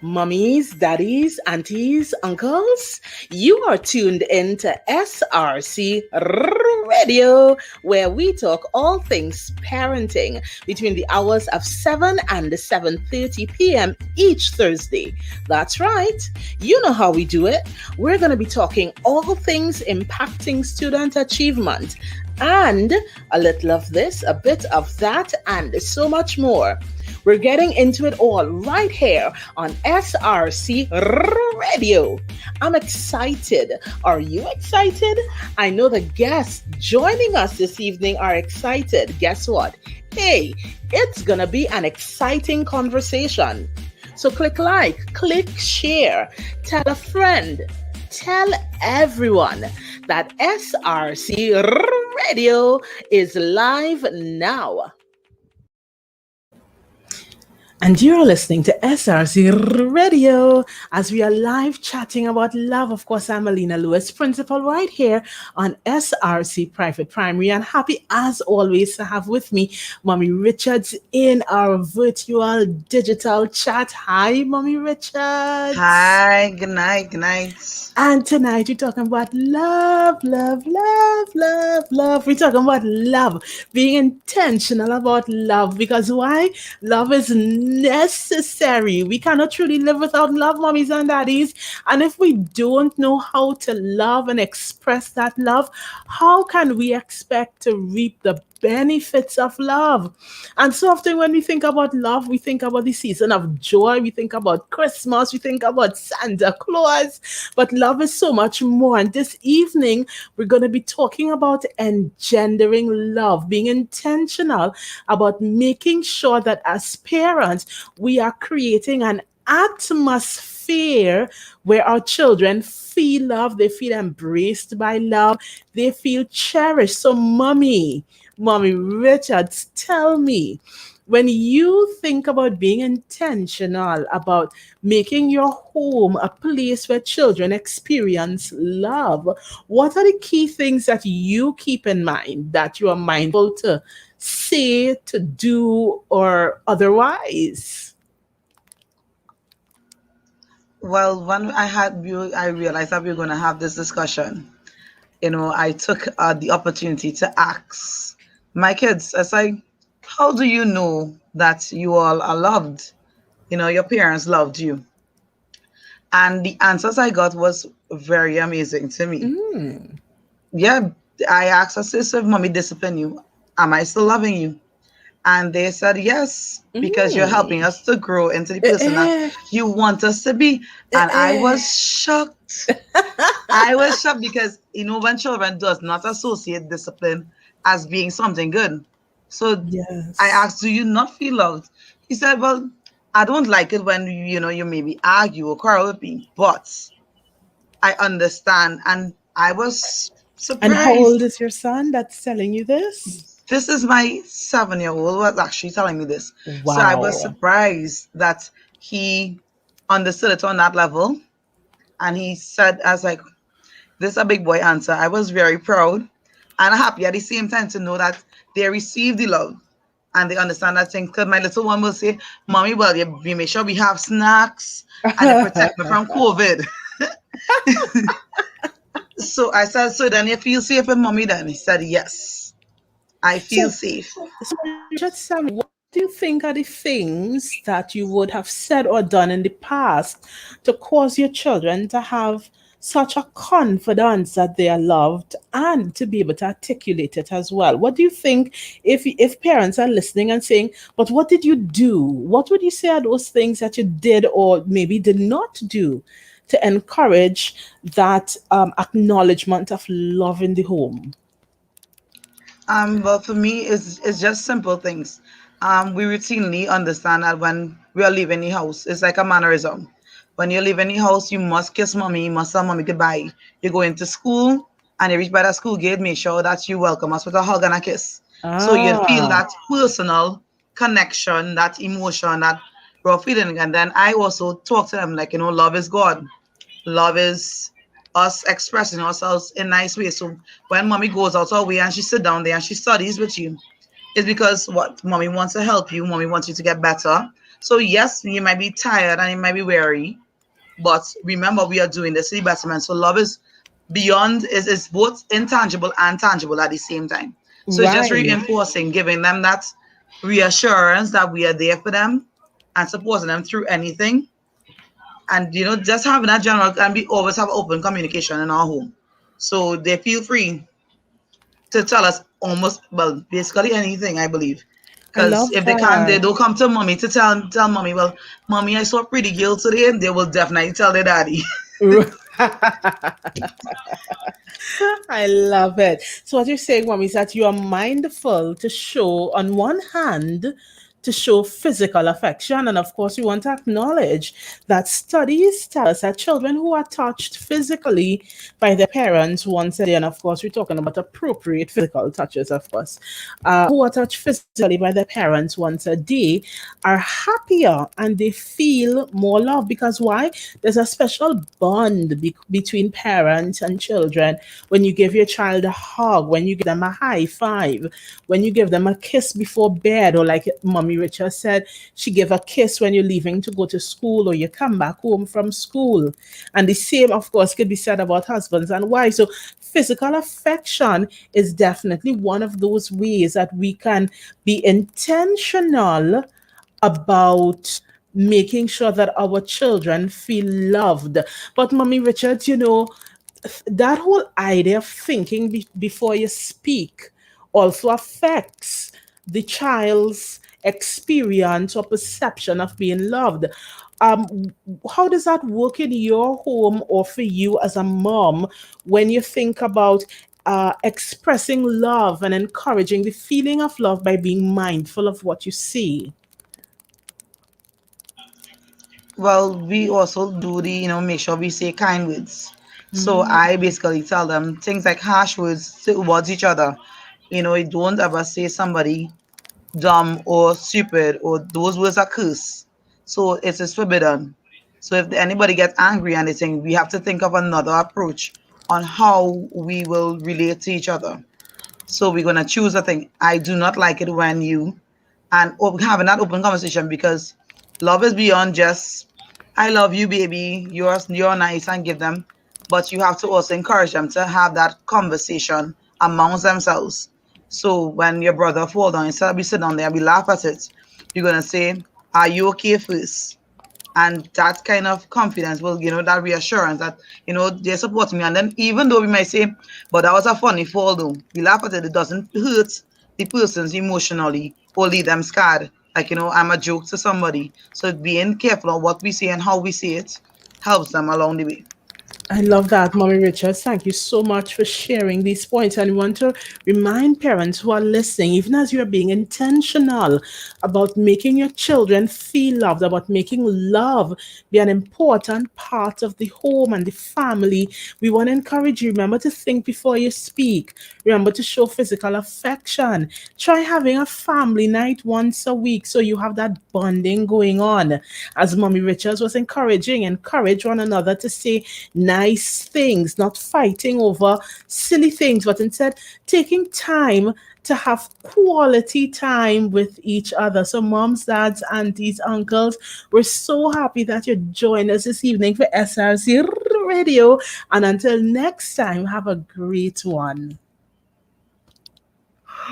Mummies, daddies, aunties, uncles, you are tuned in to SRC Radio, where we talk all things parenting between the hours of 7 and 7:30 p.m. each Thursday. That's right. You know how we do it. We're going to be talking all things impacting student achievement and a little of this, a bit of that, and so much more. We're getting into it all right here on SRC Radio. I'm excited. Are you excited? I know the guests joining us this evening are excited. Guess what? Hey, it's going to be an exciting conversation. So click like, click share, tell a friend, tell everyone that SRC Radio is live now. And you're listening to SRC Radio as we are live chatting about love. Of course, I'm Alina, principal, right here on SRC Private Primary. And happy, as always, to have with me Mommy Richards in our virtual digital chat. Hi, Mommy Richards. Hi, good night, good night. And tonight we're talking about love, love, love, love, love. We're talking about love, being intentional about love. Because why? Love is necessary. We cannot truly live without love, mommies and daddies. And if we don't know how to love and express that love, how can we expect to reap the benefits of love? And so often when we think about love, we think about the season of joy, we think about Christmas, we think about Santa Claus, but love is so much more. And this evening, we're going to be talking about engendering love, being intentional about making sure that as parents, we are creating an atmosphere where our children feel love, they feel embraced by love, they feel cherished. So Mommy Richards, tell me, when you think about being intentional about making your home a place where children experience love, what are the key things that you keep in mind, that you are mindful to say, to do, or otherwise? Well, when I realized that we were going to have this discussion. I took the opportunity to ask my kids. I said, how do you know that you all are loved? Your parents loved you. And the answers I got was very amazing to me. Yeah, I asked her, sister, if mommy disciplined you, am I still loving you? And they said yes, because you're helping us to grow into the person that you want us to be. And I was shocked. I was shocked because, when children does not associate discipline as being something good. So yes. I asked, do you not feel loved? He said, well, I don't like it when, you maybe argue or quarrel with me, but I understand. And I was surprised. And how old is your son that's telling you this? This is my 7-year-old was actually telling me this. Wow. So I was surprised that he understood it on that level. And he said, I was like, this is a big boy answer. I was very proud and happy at the same time to know that they receive the love and they understand that thing. Because my little one will say, Mommy, well, you make sure we have snacks and you protect me from COVID. So I said, so then you feel safe with Mommy then? He said, yes. I feel safe. So just tell me, what do you think are the things that you would have said or done in the past to cause your children to have such a confidence that they are loved and to be able to articulate it as well? What do you think if parents are listening and saying, but what did you do? What would you say are those things that you did or maybe did not do to encourage that acknowledgement of love in the home? Well, for me, it's just simple things. We routinely understand that when we are leaving the house, it's like a mannerism. When you're leaving the house, you must kiss mommy, you must tell mommy goodbye. You go into school and you reach by that school gate, make sure that you welcome us with a hug and a kiss. So you feel that personal connection, that emotion, that raw feeling. And then I also talk to them like, love is God. Love is us expressing ourselves in nice ways. So when mommy goes out our way and she sit down there and she studies with you, It's because what mommy wants to help you, mommy wants you to get better. So yes, you might be tired and you might be weary, but remember we are doing this to the betterment. So love is beyond is both intangible and tangible at the same time. So it's just Right. reinforcing, giving them that reassurance that we are there for them and supporting them through anything. And just having that general, and we always have open communication in our home. So they feel free to tell us almost, well, basically anything, I believe. I Because love if they can't, they that. don't come to mommy to tell mommy, well, mommy, I saw a pretty girl today, and they will definitely tell their daddy. I love it. So what you're saying, mom, is that you are mindful to show, on one hand, to show physical affection. And of course, we want to acknowledge that studies tell us that children who are touched physically by their parents once a day, and of course, we're talking about appropriate physical touches, of course, who are touched physically by their parents once a day are happier and they feel more love. Because why? There's a special bond between parents and children when you give your child a hug, when you give them a high five, when you give them a kiss before bed, or like Mommy Richard said, she gave a kiss when you're leaving to go to school or you come back home from school. And the same, of course, could be said about husbands and wives. So physical affection is definitely one of those ways that we can be intentional about making sure that our children feel loved. But Mommy Richard, that whole idea of thinking before you speak also affects the child's experience or perception of being loved. How does that work in your home or for you as a mom when you think about expressing love and encouraging the feeling of love by being mindful of what you see? Well, we also do make sure we say kind words. So I basically tell them things like harsh words towards each other. You don't ever say somebody dumb or stupid, or those words are curse. So it is forbidden. So if anybody gets angry and they think, we have to think of another approach on how we will relate to each other. So we're gonna choose a thing. I do not like it when you, and having that open conversation, because love is beyond just I love you, baby. You're nice, and give them, but you have to also encourage them to have that conversation amongst themselves. So when your brother fall down, instead of we sit down there and we laugh at it, you're gonna say, "Are you okay?" first, and that kind of confidence will, that reassurance that they support me. And then even though we might say, but that was a funny fall, though we laugh at it, it doesn't hurt the persons emotionally or leave them scarred, like, I'm a joke to somebody. So being careful on what we say and how we say it helps them along the way. I love that, Mommy Richards. Thank you so much for sharing these points. And we want to remind parents who are listening, even as you're being intentional about making your children feel loved, about making love be an important part of the home and the family. We want to encourage you. Remember to think before you speak. Remember to show physical affection. Try having a family night once a week so you have that bonding going on. As Mommy Richards was encouraging, encourage one another to say nice things, not fighting over silly things, but instead taking time to have quality time with each other. So, moms, dads, aunties, uncles, we're so happy that you joined us this evening for SRC Radio. And until next time, have a great one.